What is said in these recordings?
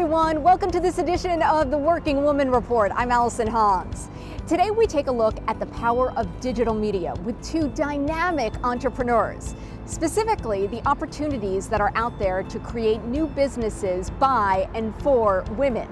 everyone. Welcome to this edition of the Working Woman Report. I'm Allison Haunss. Today we take a look at the power of digital media with two dynamic entrepreneurs. Specifically, the opportunities that are out there to create new businesses by and for women.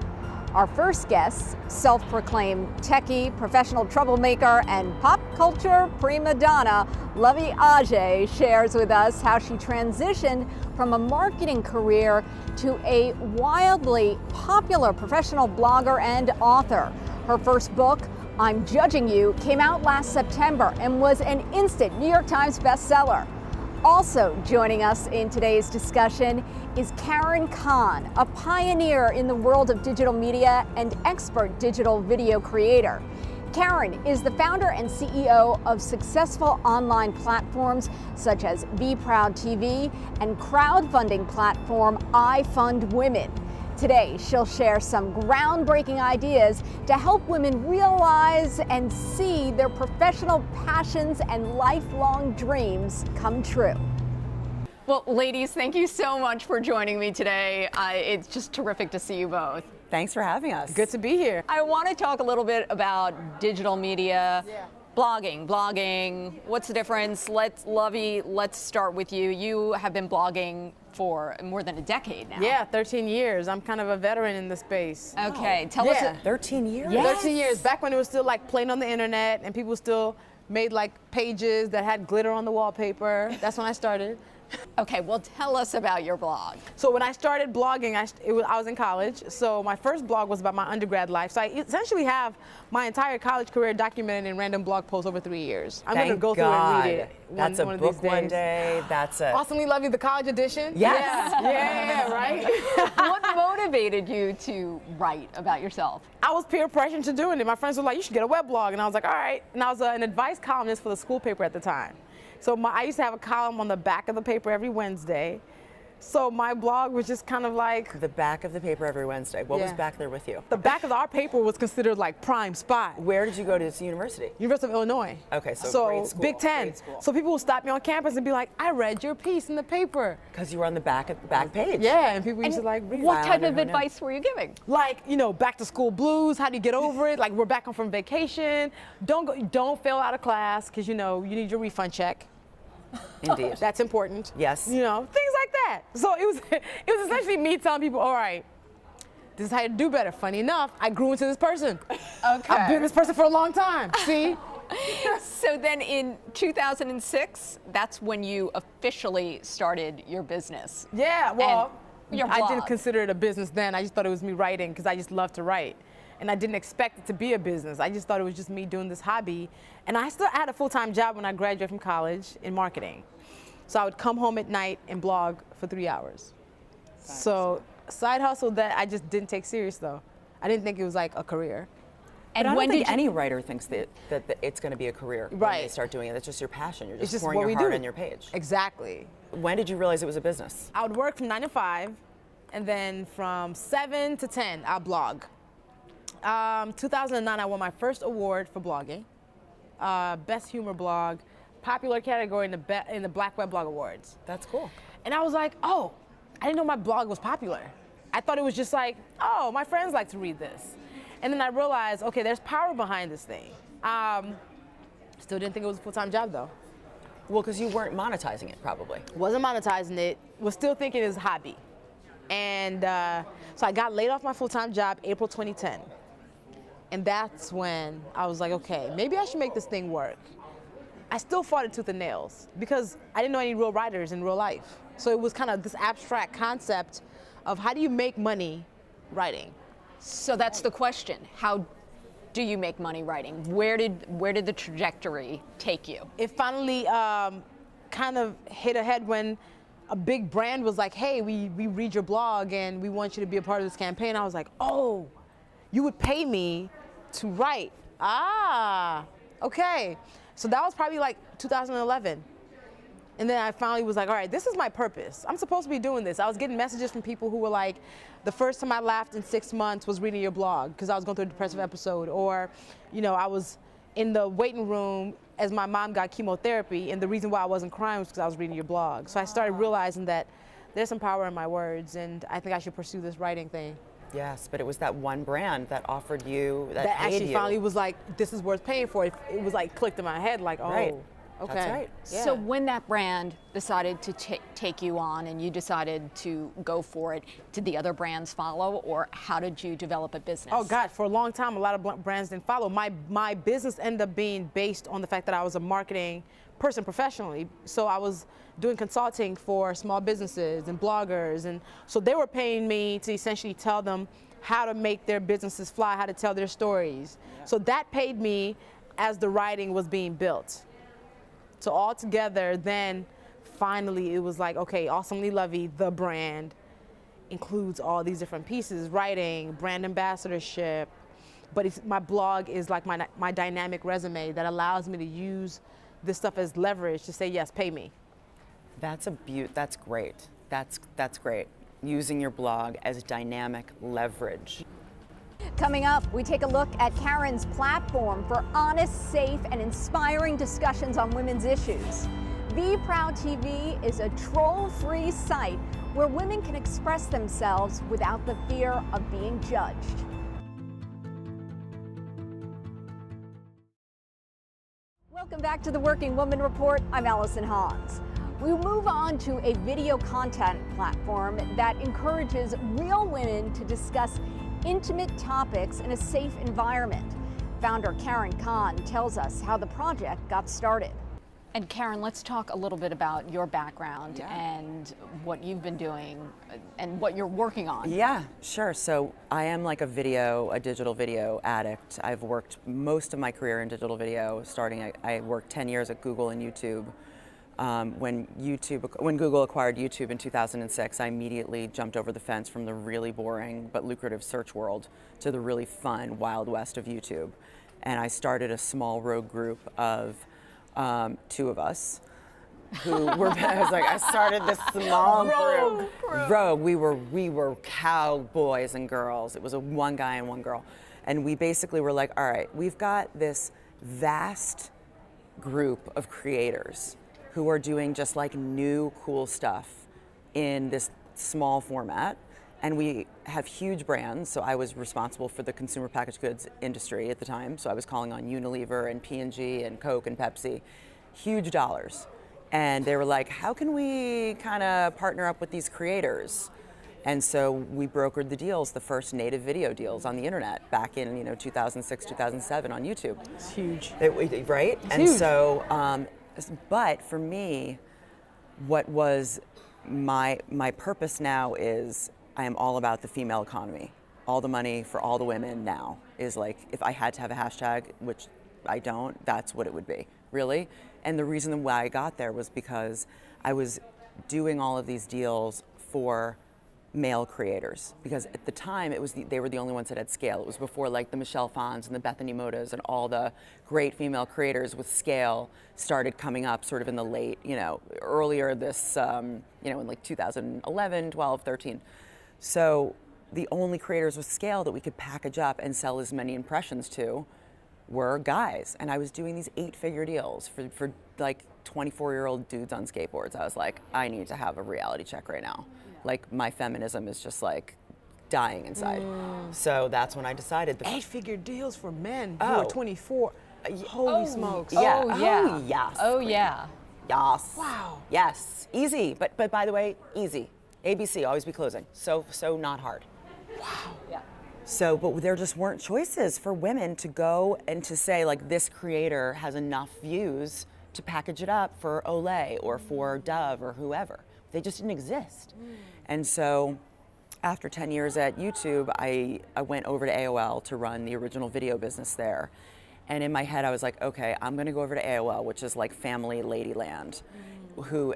Our first guest, self-proclaimed techie, professional troublemaker, and pop culture prima donna, Luvvie Ajayi, shares with us how she transitioned from a marketing career to a wildly popular professional blogger and author. Her first book, I'm Judging You, came out last September and was an instant New York Times bestseller. Also joining us in today's discussion is Karen Cahn, a pioneer in the world of digital media and expert digital video creator. Karen is the founder and CEO of successful online platforms such as Be Proud TV and crowdfunding platform iFundWomen. Today, she'll share some groundbreaking ideas to help women realize and see their professional passions and lifelong dreams come true. Well, ladies, thank you so much for joining me today. It's just terrific to see you both. Thanks for having us. Good to be here. I want to talk a little bit about digital media. Blogging. What's the difference? Luvvie, let's start with you. You have been blogging for more than a decade now. Yeah, 13 years. I'm kind of a veteran in the space. Okay, tell us. 13 years? Yes. 13 years, back when it was still like plain on the internet and people still made like pages that had glitter on the wallpaper. That's when I started. Okay, well, tell us about your blog. So when I started blogging, I was in college. So my first blog was about my undergrad life. So I essentially have my entire college career documented in random blog posts over 3 years. I'm going to go through and read it. That's a book one day. That's a Awesomely Luvvie, the college edition. Yes. Yeah, right? What motivated you to write about yourself? I was peer pressured to doing it. My friends were like, you should get a weblog. And I was like, all right. And I was an advice columnist for the school paper at the time. So I used to have a column on the back of the paper every Wednesday. So my blog was just kind of like... The back of the paper every Wednesday. What was back there with you? The back of our paper was considered like prime spot. Where did you go to this university? University of Illinois. Okay, so grade school. Big Ten. Grade school. So people would stop me on campus and be like, I read your piece in the paper. Because you were on the back page. Yeah, and people used to like read. What type of advice were you giving? Like, back to school blues, how do you get over it? Like, we're back home from vacation. Don't fail out of class because, you need your refund check. Indeed. That's important. Yes. Things like that. So it was essentially me telling people, all right, this is how you do better. Funny enough, I grew into this person. Okay. I've been this person for a long time. See? So then in 2006, that's when you officially started your business. Yeah, well, your I blog. didn't consider it a business then. I just thought it was me writing because I just love to write. And I didn't expect it to be a business. I just thought it was just me doing this hobby. And I had a full-time job when I graduated from college in marketing. So I would come home at night and blog for 3 hours. Side hustle that I just didn't take serious though. I didn't think it was like a career. And I don't think any writer thinks that it's going to be a career when they Right. start doing it. That's just your passion. You're just, just pouring what your we heart do. on your page. Exactly. When did you realize it was a business? I would work from 9 to 5, and then from 7 to 10, I'll blog. 2009, I won my first award for blogging, best humor blog, popular category in the Black Web Blog Awards. That's cool. And I was like, oh, I didn't know my blog was popular. I thought it was just like, oh, my friends like to read this. And then I realized, okay, there's power behind this thing. Still didn't think it was a full-time job though. Well, because you weren't monetizing it, probably. Wasn't monetizing it, was still thinking it was a hobby. And so I got laid off my full-time job April 2010. And that's when I was like, okay, maybe I should make this thing work. I still fought it tooth and nails because I didn't know any real writers in real life. So it was kind of this abstract concept of how do you make money writing? So that's the question. How do you make money writing? Where did the trajectory take you? It finally kind of hit ahead when a big brand was like, hey, we read your blog and we want you to be a part of this campaign. I was like, oh, you would pay me to write. Ah, okay. So that was probably like 2011. And then I finally was like, all right, this is my purpose. I'm supposed to be doing this. I was getting messages from people who were like, the first time I laughed in 6 months was reading your blog because I was going through a depressive episode. Or, I was in the waiting room as my mom got chemotherapy, and the reason why I wasn't crying was because I was reading your blog. So I started realizing that there's some power in my words, and I think I should pursue this writing thing. Yes, but it was that one brand that offered you, that paid actually you. finally was like, this is worth paying for. It was like clicked in my head, like, oh, Right. okay. That's right. Yeah. So when that brand decided to take you on and you decided to go for it, did the other brands follow, or how did you develop a business? Oh God, for a long time, a lot of brands didn't follow. My business ended up being based on the fact that I was a marketing person professionally. So I was doing consulting for small businesses and bloggers. And so they were paying me to essentially tell them how to make their businesses fly, how to tell their stories. Yeah. So that paid me as the writing was being built. So all together, then finally it was like, okay, Awesomely Lovvie, the brand, includes all these different pieces, writing, brand ambassadorship, but my blog is like my dynamic resume that allows me to use this stuff as leverage to say, yes, pay me. That's that's great. That's great. Using your blog as dynamic leverage. Coming up, we take a look at Karen's platform for honest, safe, and inspiring discussions on women's issues. Be Proud TV is a troll-free site where women can express themselves without the fear of being judged. Welcome back to the Working Woman Report. I'm Allison Haunss. We move on to a video content platform that encourages real women to discuss intimate topics in a safe environment. Founder Karen Cahn tells us how the project got started. And Karen, let's talk a little bit about your background and what you've been doing and what you're working on. Yeah, sure. So I am like a digital video addict. I've worked most of my career in digital video, I worked 10 years at Google and YouTube. When Google acquired YouTube in 2006, I immediately jumped over the fence from the really boring but lucrative search world to the really fun Wild West of YouTube. And I started a small rogue group of two of us who were, I started this small group. Rogue. We were cowboys and girls. It was one guy and one girl. And we basically were like, all right, we've got this vast group of creators who are doing just like new cool stuff in this small format. And we have huge brands, so I was responsible for the consumer packaged goods industry at the time. So I was calling on Unilever and P&G and Coke and Pepsi, huge dollars. And they were like, how can we kind of partner up with these creators? And so we brokered the deals, the first native video deals on the internet back in 2006, 2007 on YouTube. It's huge. Right? It's and huge. So, but for me, what was my purpose now is I am all about the female economy. All the money for all the women now is like, if I had to have a hashtag, which I don't, that's what it would be, really. And the reason why I got there was because I was doing all of these deals for male creators, because at the time they were the only ones that had scale. It was before like the Michelle Pfans and the Bethany Motas and all the great female creators with scale started coming up sort of in the late, earlier this, in like 2011, 12, 13. So the only creators with scale that we could package up and sell as many impressions to were guys. And I was doing these 8-figure deals for like 24-year-old dudes on skateboards. I was like, I need to have a reality check right now. Like my feminism is just like dying inside. So that's when I decided. 8-figure deals for men who are 24. Holy smokes. Yeah. Oh, yeah. Oh, yes. Oh, yeah. Yes. Wow. Yes. Easy. But by the way, easy. ABC, always be closing. So not hard. Wow. Yeah. So, but there just weren't choices for women to go and to say like this creator has enough views to package it up for Olay or for Dove or whoever. They just didn't exist. And so after 10 years at YouTube, I went over to AOL to run the original video business there. And in my head, I was like, okay, I'm gonna go over to AOL, which is like family ladyland, who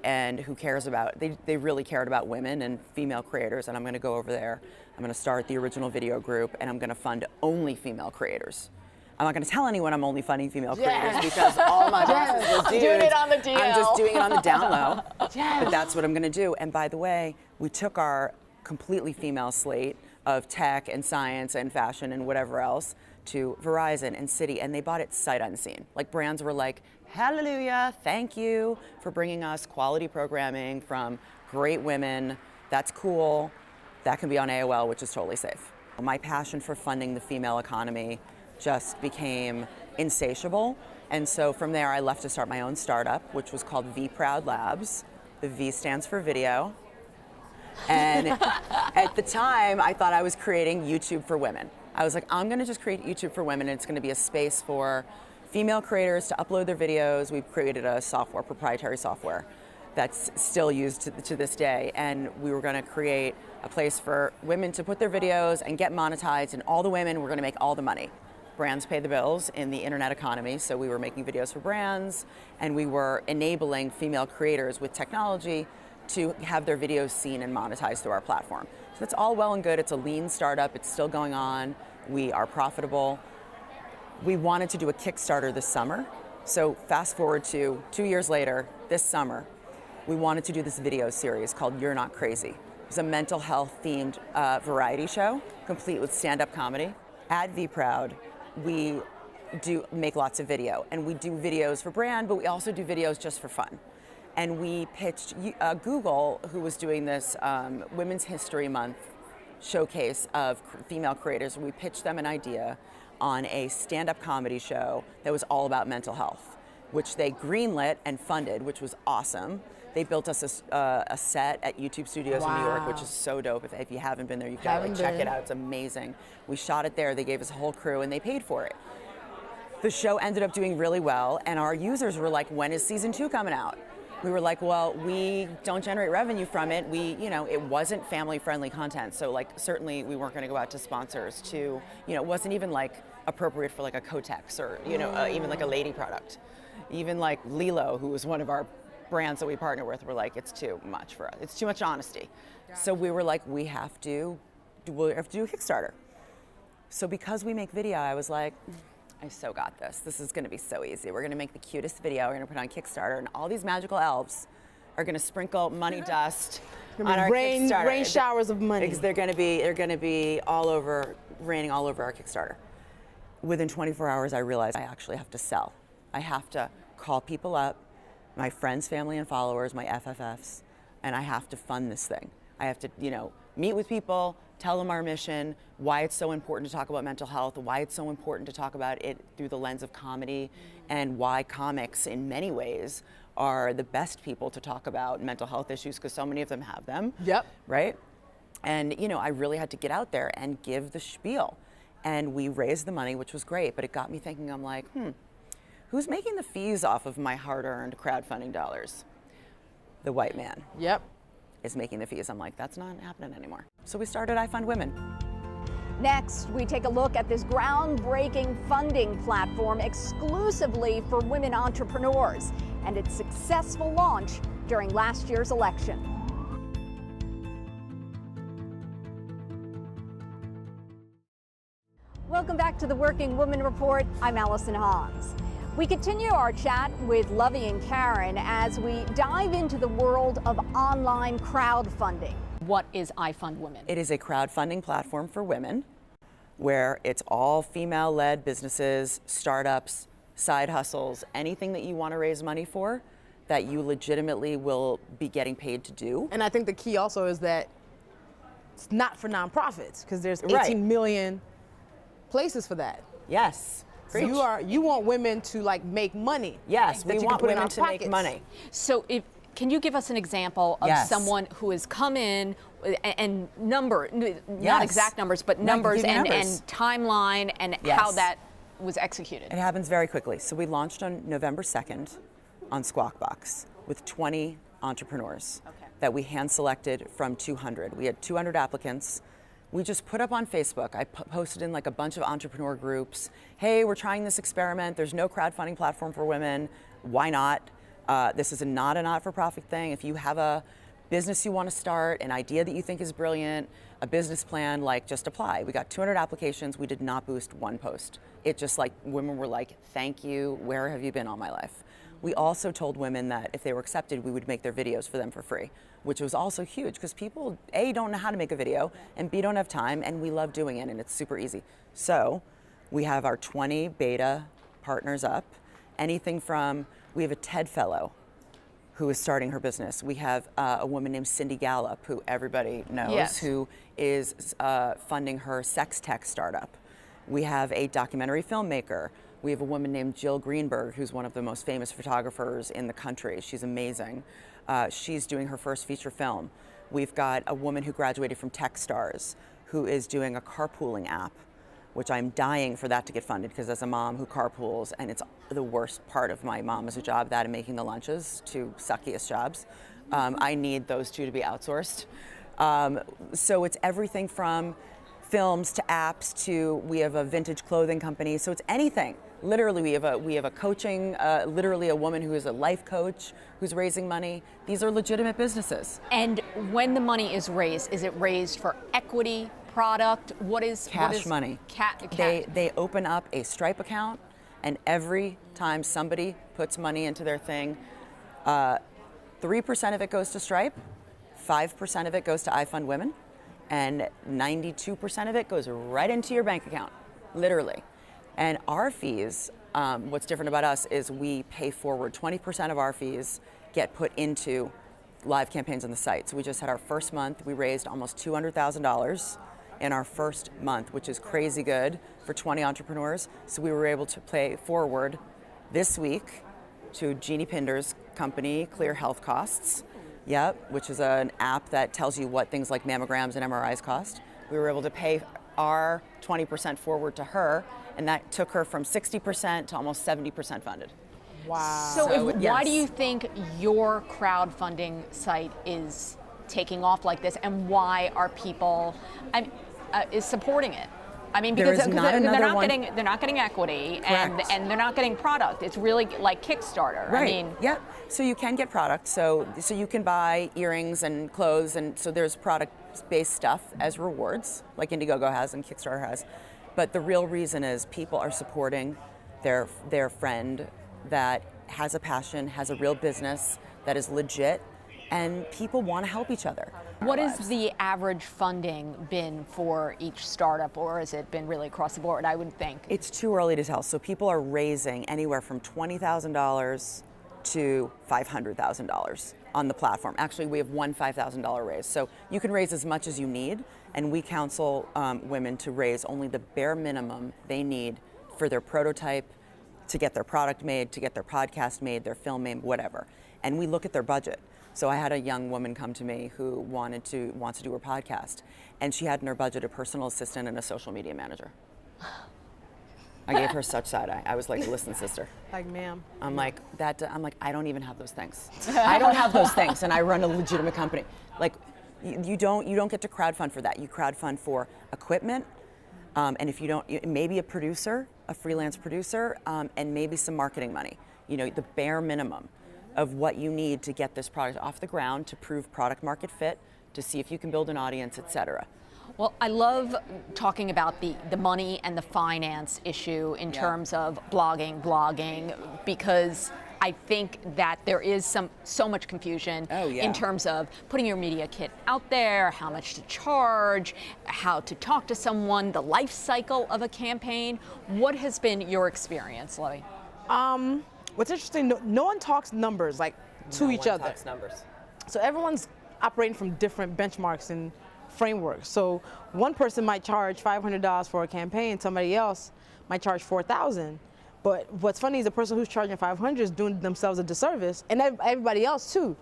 cares about, they really cared about women and female creators, and I'm gonna go over there. I'm gonna start the original video group, and I'm gonna fund only female creators. I'm not gonna tell anyone I'm only funding female creators because all my bosses will do. Doing it on the DL. I'm just doing it on the down low. Yes. But that's what I'm gonna do. And by the way, we took our completely female slate of tech and science and fashion and whatever else to Verizon and Citi, and they bought it sight unseen. Like brands were like, hallelujah, thank you for bringing us quality programming from great women. That's cool. That can be on AOL, which is totally safe. My passion for funding the female economy just became insatiable. And so from there, I left to start my own startup, which was called Proud Labs. The V stands for video. And at the time, I thought I was creating YouTube for women. I was like, I'm gonna just create YouTube for women, and it's gonna be a space for female creators to upload their videos. We've created a software, proprietary software, that's still used to this day. And we were gonna create a place for women to put their videos and get monetized, and all the women were gonna make all the money. Brands pay the bills in the internet economy, so we were making videos for brands, and we were enabling female creators with technology to have their videos seen and monetized through our platform. So that's all well and good. It's a lean startup. It's still going on. We are profitable. We wanted to do a Kickstarter this summer. So fast forward to 2 years later, this summer, we wanted to do this video series called You're Not Crazy. It's a mental health themed variety show, complete with stand-up comedy. At VProud, we do make lots of video, and we do videos for brand, but we also do videos just for fun. And we pitched Google, who was doing this Women's History Month showcase of female creators. We pitched them an idea on a stand-up comedy show that was all about mental health, which they greenlit and funded, which was awesome. They built us a set at YouTube Studios in New York, which is so dope. If you haven't been there, you've got to check it out. It's amazing. We shot it there. They gave us a whole crew, and they paid for it. The show ended up doing really well, and our users were like, when is season 2 coming out? We were like, well, we don't generate revenue from it. It wasn't family-friendly content, so like certainly we weren't going to go out to sponsors to, it wasn't even like appropriate for like a Kotex or even like a lady product. Even like Lilo, who was one of our brands that we partner with, were like, it's too much for us. It's too much honesty. So we were like, we'll have to do a Kickstarter. So because we make video, I was like, I so got this. This is gonna be so easy. We're gonna make the cutest video. We're gonna put it on Kickstarter, and all these magical elves are gonna sprinkle money dust on our Kickstarter. Rain showers of money. They're gonna be all over, raining all over our Kickstarter. Within 24 hours, I realized I actually have to sell. I have to call people up, my friends, family, and followers, my FFFs, and I have to fund this thing. I have to, meet with people, tell them our mission, why it's so important to talk about mental health, why it's so important to talk about it through the lens of comedy, and why comics, in many ways, are the best people to talk about mental health issues, because so many of them have them. Yep. Right? And, I really had to get out there and give the spiel. And we raised the money, which was great, but it got me thinking, I'm like, who's making the fees off of my hard-earned crowdfunding dollars? The white man. Yep. Is making the fees. I'm like, that's not happening anymore. So we started iFundWomen. Next, we take a look at this groundbreaking funding platform exclusively for women entrepreneurs and its successful launch during last year's election. Welcome back to the Working Woman Report. I'm Allison Haunss. We continue our chat with Luvvie and Karen as we dive into the world of online crowdfunding. What is iFundWomen? It is a crowdfunding platform for women where it's all female-led businesses, startups, side hustles, anything that you want to raise money for that you legitimately will be getting paid to do. And I think the key also is that it's not for nonprofits, because there's 18 million places for that. Yes. So you want women to make money. Yes, we want women to make money. So can you give us an example of someone who has come in and not exact numbers, but numbers and timeline and how that was executed? It happens very quickly. So we launched on November 2nd on Squawk Box with 20 entrepreneurs that we hand selected from 200. We had 200 applicants. We just put up on Facebook. I posted in a bunch of entrepreneur groups. Hey, we're trying this experiment. There's no crowdfunding platform for women. Why not? This is not a not-for-profit thing. If you have a business you want to start, an idea that you think is brilliant, a business plan, just apply. We got 200 applications. We did not boost one post. It just women were like, thank you. Where have you been all my life? We also told women that if they were accepted, we would make their videos for them for free, which was also huge because people, A, don't know how to make a video, and B, don't have time, and we love doing it, and it's super easy. So we have our 20 beta partners up, anything from, we have a TED Fellow who is starting her business. We have a woman named Cindy Gallup, who everybody knows, Yes. who is funding her sex tech startup. We have a documentary filmmaker. We have a woman named Jill Greenberg, who's one of the most famous photographers in the country. She's amazing. She's doing her first feature film. We've got a woman who graduated from Techstars, who is doing a carpooling app, which I'm dying for that to get funded, because as a mom who carpools, and it's the worst part of my mom as a job, that and making the lunches, two suckiest jobs, I need those two to be outsourced. So it's everything from films to apps to, we have a vintage clothing company, so it's anything. Literally, we have a coaching, literally a woman who is a life coach who's raising money. These are legitimate businesses. And when the money is it raised for equity, product? Cash money. They open up a Stripe account, and every time somebody puts money into their thing, 3% of it goes to Stripe, 5% of it goes to iFundWomen, and 92% of it goes right into your bank account, literally. And our fees, what's different about us is we pay forward. 20% of our fees get put into live campaigns on the site. So we just had our first month. We raised almost $200,000 in our first month, which is crazy good for 20 entrepreneurs. So we were able to pay forward this week to Jeannie Pinder's company, Clear Health Costs, which is an app that tells you what things like mammograms and MRIs cost. We were able to pay our 20% forward to her, and that took her from 60% to almost 70% funded. Wow. So yes. why do you think your crowdfunding site is taking off like this, and why are people is supporting it? I mean, because There is not they're another not one. they're not getting equity, Correct. and they're not getting product. It's really like Kickstarter. Right. I mean, yeah. So you can get product. So you can buy earrings and clothes, and so there's product-based stuff as rewards, like Indiegogo has and Kickstarter has. But the real reason is people are supporting their friend that has a passion, has a real business that is legit, and people want to help each other. what has the average funding been for each startup, or has it been really across the board? I would think. It's too early to tell. So people are raising anywhere from $20,000 to $500,000 on the platform. Actually, we have one $5,000 raise. So you can raise as much as you need, and we counsel women to raise only the bare minimum they need for their prototype, to get their product made, to get their podcast made, their film made, whatever. And we look at their budget. So I had a young woman come to me who wants to do her podcast, and she had in her budget a personal assistant and a social media manager. I gave her such side eye. I was like, listen, sister. Like, ma'am. I'm like, I don't even have those things. I don't have those things, and I run a legitimate company. Like, you don't get to crowdfund for that. You crowdfund for equipment, and if you don't, maybe a producer, a freelance producer, and maybe some marketing money. You know, the bare minimum of what you need to get this product off the ground, to prove product market fit, to see if you can build an audience, et cetera. Well, I love talking about the money and the finance issue in terms of blogging, because I think that there is so much confusion in terms of putting your media kit out there, how much to charge, how to talk to someone, the life cycle of a campaign. What has been your experience, Luvvie? What's interesting, no one talks numbers like to each other. Talks numbers. So everyone's operating from different benchmarks and frameworks. So one person might charge $500 for a campaign, somebody else might charge $4,000. But what's funny is the person who's charging $500 is doing themselves a disservice, and everybody else too.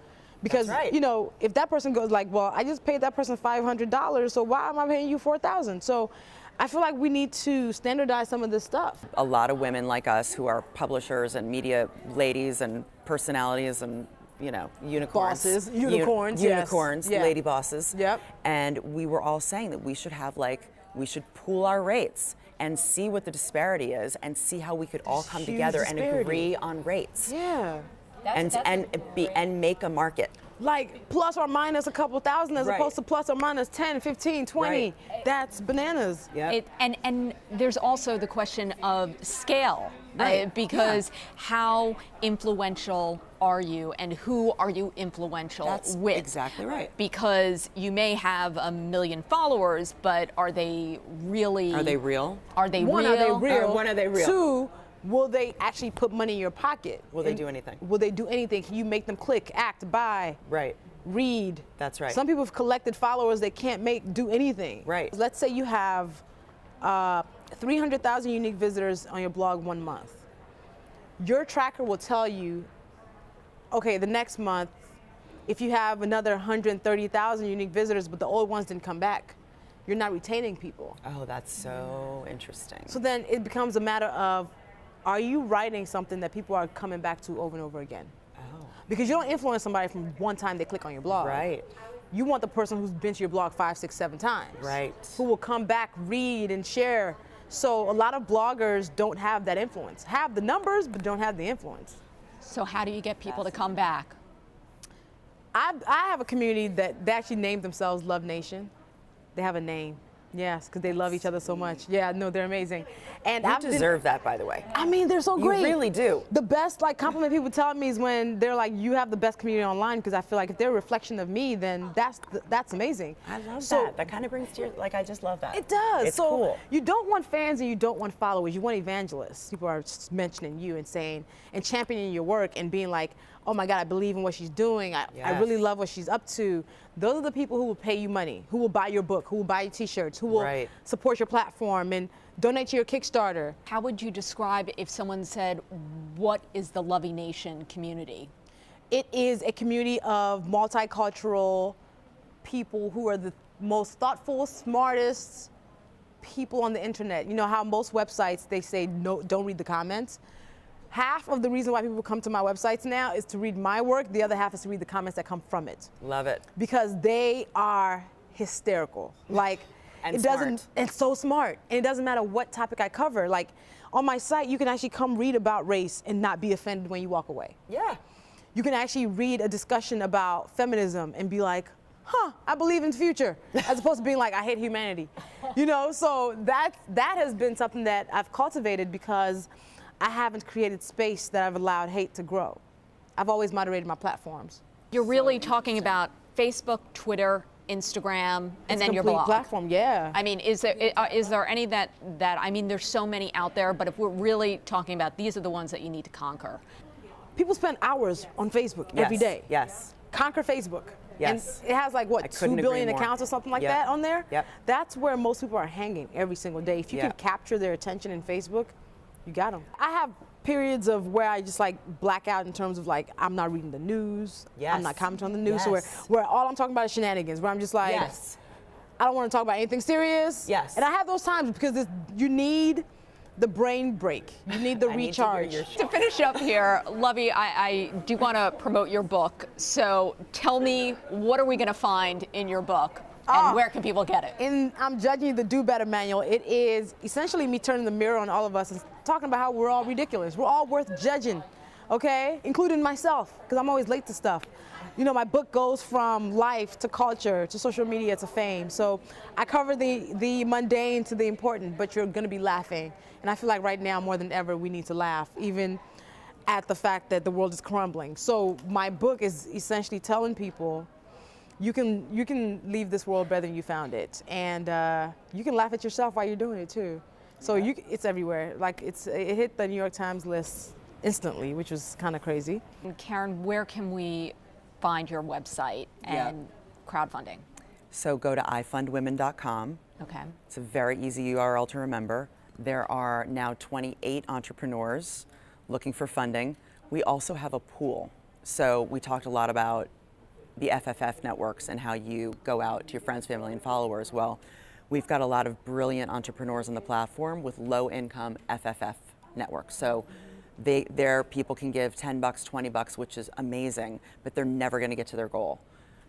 Because, you know, if that person goes like, well, I just paid that person $500, so why am I paying you $4,000? So I feel like we need to standardize some of this stuff. A lot of women like us who are publishers and media ladies and personalities and, you know, unicorns. Bosses, unicorns, unicorns, yes. lady bosses. Yep. And we were all saying that we should have we should pool our rates and see what the disparity is and see how we could all come together and agree on rates. Yeah. And make a market. Like plus or minus a couple thousand as opposed to plus or minus 10, 15, 20. Right. That's bananas. Yep. And there's also the question of scale, because how influential are you, and who are you influential with? That's exactly right. Because you may have 1 million followers, but are they really? Are they real? Are they One, real? are they real? One, are they real? Two, Will they actually put money in your pocket? Will they do anything? Will they do anything? Can you make them click, act, buy? Right. Read. That's right. Some people have collected followers they can't do anything. Right. Let's say you have 300,000 unique visitors on your blog 1 month. Your tracker will tell you, okay, the next month, if you have another 130,000 unique visitors, but the old ones didn't come back, you're not retaining people. Oh, that's so interesting. So then it becomes a matter of, are you writing something that people are coming back to over and over again? Oh. Because you don't influence somebody from one time they click on your blog. Right. You want the person who's been to your blog 5, 6, 7 times. Right. Who will come back, read, and share. So a lot of bloggers don't have that influence. Have the numbers, but don't have the influence. So how do you get people to come back? I have a community that they actually named themselves Love Nation. They have a name. Yes, because they love each other so much. Yeah, no, they're amazing. And You deserve that, by the way. I mean, they're so great. You really do. The best compliment people tell me is when they're like, you have the best community online, because I feel like if they're a reflection of me, then that's amazing. I love that. That kind of brings to your, I just love that. It does. It's so cool. You don't want fans and you don't want followers. You want evangelists. People are just mentioning you and saying and championing your work and being like, oh my God, I believe in what she's doing. I really love what she's up to. Those are the people who will pay you money, who will buy your book, who will buy your t-shirts, who will support your platform and donate to your Kickstarter. How would you describe if someone said, what is the Luvvie Nation community? It is a community of multicultural people who are the most thoughtful, smartest people on the internet. You know how most websites, they say, no, don't read the comments? Half of the reason why people come to my websites now is to read my work. The other half is to read the comments that come from it. Love it. Because they are hysterical. And it's so smart. And it doesn't matter what topic I cover. Like on my site, you can actually come read about race and not be offended when you walk away. Yeah. You can actually read a discussion about feminism and be like, huh, I believe in the future, as opposed to being like, I hate humanity. You know, so that has been something that I've cultivated because I haven't created space that I've allowed hate to grow. I've always moderated my platforms. You're really talking about Facebook, Twitter, Instagram, and then your blog. Platform, yeah. I mean, is there any that I mean, there's so many out there, but if we're really talking about these are the ones that you need to conquer. People spend hours on Facebook every day. Yes. Conquer Facebook. Yes. And it has 2 billion accounts or something like that on there. Yep. That's where most people are hanging every single day. If you can capture their attention in Facebook, you got them. I have periods of where I just black out in terms of I'm not reading the news. Yes. I'm not commenting on the news. So where all I'm talking about is shenanigans, where I'm just I don't want to talk about anything serious. Yes. And I have those times because you need the brain break. You need the recharge. To finish up here, Luvvie, I do want to promote your book. So tell me, what are we going to find in your book? And where can people get it? I'm judging you the Do Better manual. It is essentially me turning the mirror on all of us and talking about how we're all ridiculous. We're all worth judging, okay? Including myself, because I'm always late to stuff. You know, my book goes from life to culture to social media to fame. So I cover the mundane to the important, but you're going to be laughing. And I feel like right now more than ever we need to laugh, even at the fact that the world is crumbling. So my book is essentially telling people you can leave this world better than you found it, and you can laugh at yourself while you're doing it too. So it's everywhere. It hit the New York Times list instantly, which was kind of crazy. And Karen, where can we find your website and crowdfunding? So go to iFundWomen.com. Okay. It's a very easy URL to remember. There are now 28 entrepreneurs looking for funding. We also have a pool. So we talked a lot about the FFF networks and how you go out to your friends, family, and followers. Well, we've got a lot of brilliant entrepreneurs on the platform with low-income FFF networks. So their people can give $10, $20, which is amazing, but they're never going to get to their goal.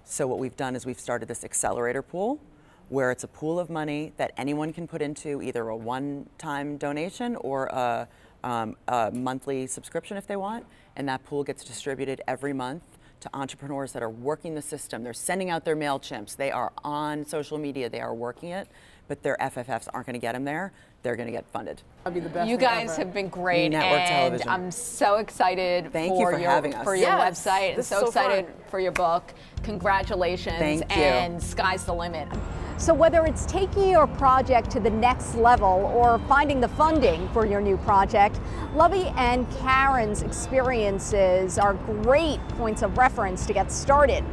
So what we've done is we've started this accelerator pool, where it's a pool of money that anyone can put into either a one-time donation or a monthly subscription if they want, and that pool gets distributed every month to entrepreneurs that are working the system. They're sending out their MailChimps. They are on social media. They are working it, but their FFFs aren't going to get them there. They're going to get funded. That'd be the best You thing guys ever. have been great, Network and television. I'm so excited Thank you for your, having us. for your Yes, website, and this so is so excited fun. for your book. Congratulations, Thank you. and sky's the limit. So whether it's taking your project to the next level or finding the funding for your new project, Luvvie and Karen's experiences are great points of reference to get started.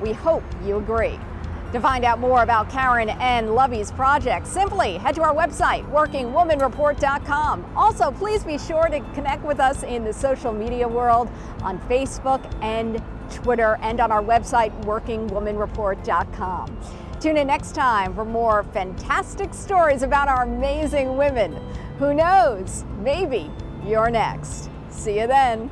We hope you agree. To find out more about Karen and Luvvie's project, simply head to our website, workingwomanreport.com. Also, please be sure to connect with us in the social media world on Facebook and Twitter, and on our website, workingwomanreport.com. Tune in next time for more fantastic stories about our amazing women. Who knows? Maybe you're next. See you then.